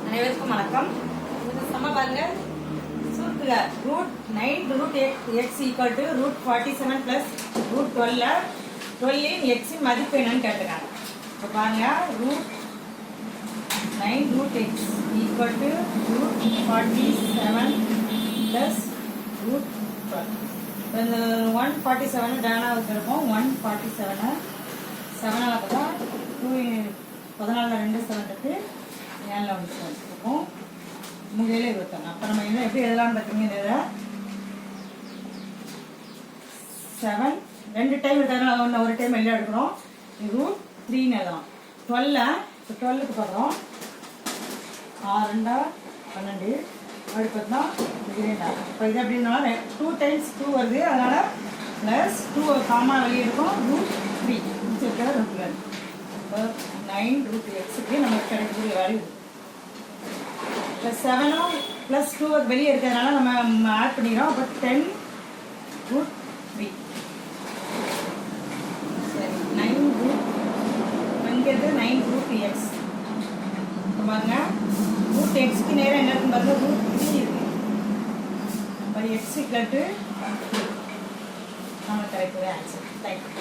அனைவருக்கும் வணக்கம். இது சம பாருங்க, சுருக்குக √9 ஈக்குவல் டு √47 பிளஸ் √12 12 x இன் மதிப்பு என்னன்னு கேட்டுருக்காங்க. இப்போ பாருங்க, √9 √x ஈக்குவல் டு √47 பிளஸ் √12. இப்போ இந்த 147 டேனாவுக்கு இருக்கும். 147 7ஆல் தான் 14 2 7 இருக்கு. 7 இருக்கும். 3 7 21. அப்போ நம்ம என்ன எப்படி எழுதலாம்னு பார்த்தீங்கன்னா, இதை 7 2 டைம் எடுத்தாலும் ஒரு டைம் வெளியே எடுக்கிறோம். √3 எழுதலாம். 12க்கு பார்க்குறோம். 6 2 12 அப்படி பார்த்தா 2. இப்போ இது எப்படின்னா 2 டைம்ஸ் 2 வருது. அதனால் ப்ளஸ் 2 காமா வெளியே இருக்கும். √3 முடிச்சிருக்கிற √12. இப்போ 9 √x நமக்கு கிடைக்கக்கூடிய வேல்யூ. இப்போ 7 ப்ளஸ் 2 வெளியே இருக்கிறதுனால நம்ம ஆட் பண்ணிக்கிறோம். அப்போ 10 √3. சரி, 9 இங்கிறது 9 √x. இப்போ பாருங்க, √xக்கு நேரம் என்ன இருக்குன்னு பாருங்க, √3 இருக்கு. அப்போ x = நமக்கு கிடைக்கக்கூடிய ஆன்சர். தேங்க்யூ.